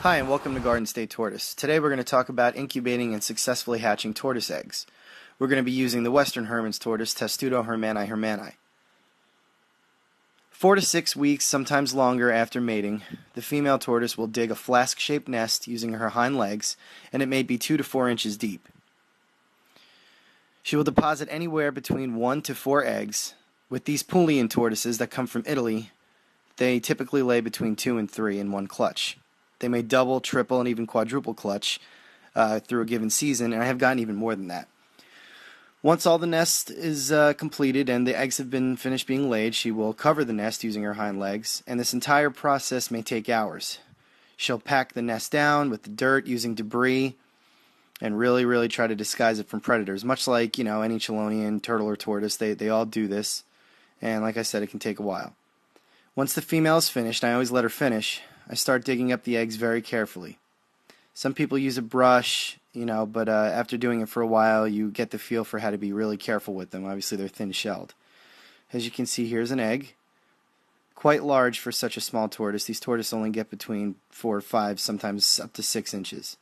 Hi and welcome to Garden State Tortoise. Today we're going to talk about incubating and successfully hatching tortoise eggs. We're going to be using the Western Hermann's tortoise, Testudo hermanni. 4 to 6 weeks, sometimes longer after mating, the female tortoise will dig a flask-shaped nest using her hind legs, and it may be 2 to 4 inches deep. She will deposit anywhere between 1 to 4 eggs. With these Pulian tortoises that come from Italy, they typically lay between 2 and 3 in one clutch. They may double, triple, and even quadruple clutch through a given season, and I have gotten even more than that. Once all the nest is completed and the eggs have been finished being laid, she will cover the nest using her hind legs, and this entire process may take hours. She'll pack the nest down with the dirt using debris and really try to disguise it from predators, much like, any chelonian, turtle, or tortoise. They all do this, and like I said, it can take a while. Once the female is finished, I always let her finish, I start digging up the eggs very carefully. Some people use a brush, but after doing it for a while, you get the feel for how to be really careful with them. Obviously, they're thin-shelled. As you can see, here's an egg. Quite large for such a small tortoise. These tortoises only get between 4 or 5, sometimes up to 6 inches.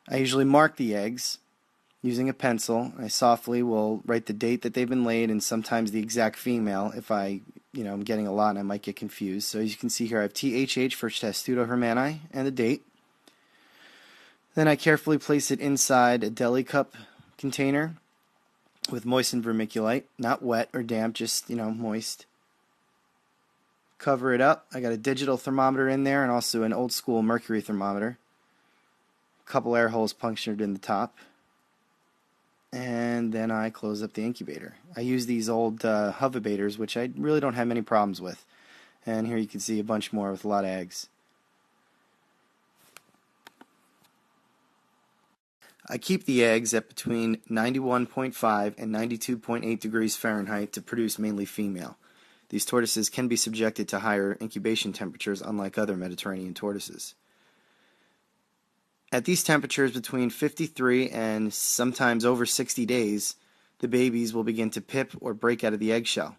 I usually mark the eggs using a pencil. I softly will write the date that they've been laid and sometimes the exact female if I'm getting a lot and I might get confused. So as you can see here, I have THH for Testudo hermanni and the date. Then I carefully place it inside a deli cup container with moistened vermiculite, not wet or damp, just, moist. Cover it up. I got a digital thermometer in there and also an old school mercury thermometer. A couple air holes punctured in the top. And then I close up the incubator. I use these old hovabators, which I really don't have many problems with. And here you can see a bunch more with a lot of eggs. I keep the eggs at between 91.5 and 92.8 degrees Fahrenheit to produce mainly female. These tortoises can be subjected to higher incubation temperatures, unlike other Mediterranean tortoises. At these temperatures between 53 and sometimes over 60 days, the babies will begin to pip or break out of the eggshell.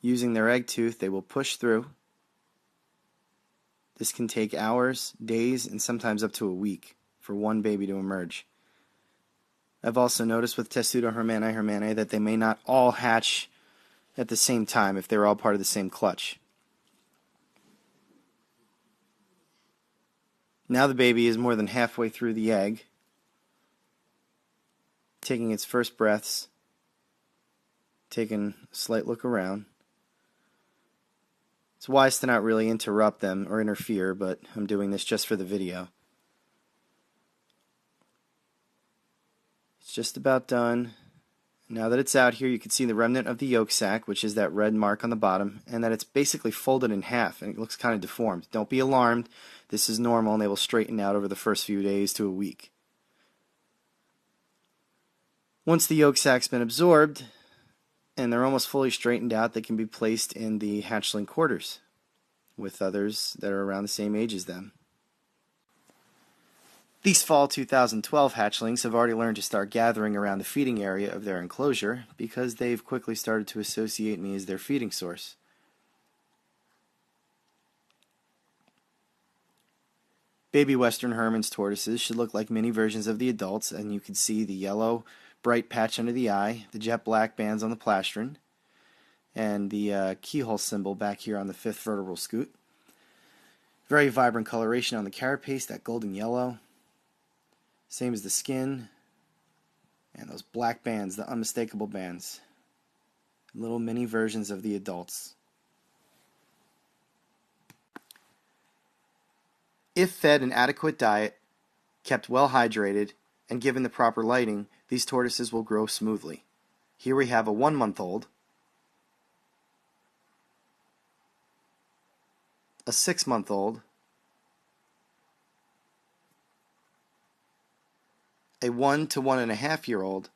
Using their egg tooth, they will push through. This can take hours, days, and sometimes up to a week for one baby to emerge. I've also noticed with Testudo hermanni that they may not all hatch at the same time if they're all part of the same clutch. Now the baby is more than halfway through the egg, taking its first breaths, taking a slight look around. It's wise to not really interrupt them or interfere, but I'm doing this just for the video. It's just about done. Now that it's out here, you can see the remnant of the yolk sac, which is that red mark on the bottom, and that it's basically folded in half, and it looks kind of deformed. Don't be alarmed. This is normal, and they will straighten out over the first few days to a week. Once the yolk sac's been absorbed, and they're almost fully straightened out, they can be placed in the hatchling quarters with others that are around the same age as them. These fall 2012 hatchlings have already learned to start gathering around the feeding area of their enclosure because they've quickly started to associate me as their feeding source. Baby Western Hermann's tortoises should look like mini versions of the adults, and you can see the yellow bright patch under the eye, the jet black bands on the plastron, and the keyhole symbol back here on the 5th vertebral scoot. Very vibrant coloration on the carapace, that golden yellow. Same as the skin, and those black bands, the unmistakable bands. Little mini versions of the adults. If fed an adequate diet, kept well hydrated, and given the proper lighting, these tortoises will grow smoothly. Here we have a 1-month-old, a 6-month-old, a 1 to 1.5-year-old,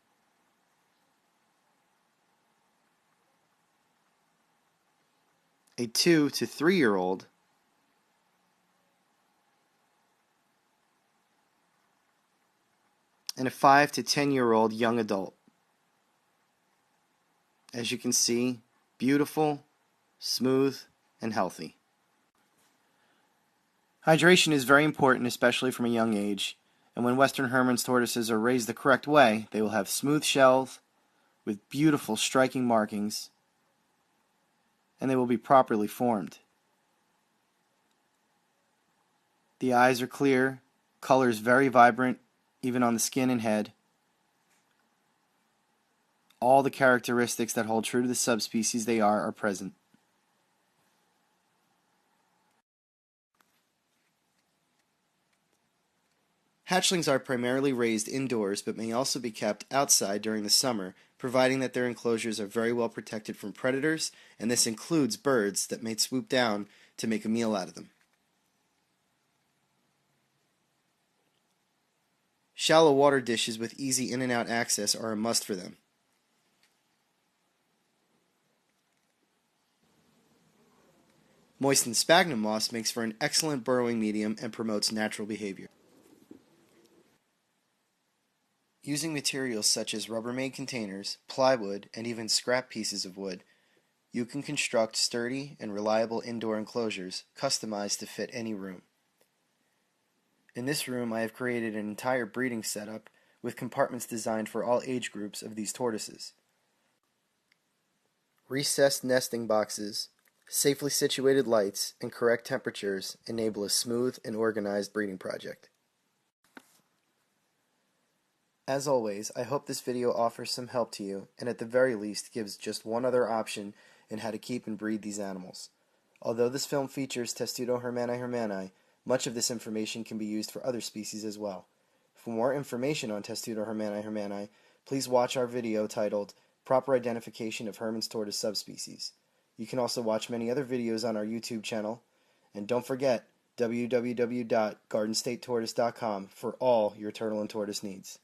a 2 to 3-year-old, and a 5 to 10-year-old young adult. As you can see, beautiful, smooth, and healthy. Hydration is very important, especially from a young age, and when Western Hermann's tortoises are raised the correct way, they will have smooth shells with beautiful striking markings, and they will be properly formed. The eyes are clear, colors very vibrant, even on the skin and head. All the characteristics that hold true to the subspecies they are present. Hatchlings are primarily raised indoors but may also be kept outside during the summer, providing that their enclosures are very well protected from predators, and this includes birds that may swoop down to make a meal out of them. Shallow water dishes with easy in and out access are a must for them. Moistened sphagnum moss makes for an excellent burrowing medium and promotes natural behavior. Using materials such as Rubbermaid containers, plywood, and even scrap pieces of wood, you can construct sturdy and reliable indoor enclosures customized to fit any room. In this room, I have created an entire breeding setup with compartments designed for all age groups of these tortoises. Recessed nesting boxes, safely situated lights, and correct temperatures enable a smooth and organized breeding project. As always, I hope this video offers some help to you, and at the very least gives just one other option in how to keep and breed these animals. Although this film features Testudo hermanni, much of this information can be used for other species as well. For more information on Testudo hermanni, please watch our video titled Proper Identification of Hermann's Tortoise Subspecies. You can also watch many other videos on our YouTube channel, and don't forget www.gardenstatetortoise.com for all your turtle and tortoise needs.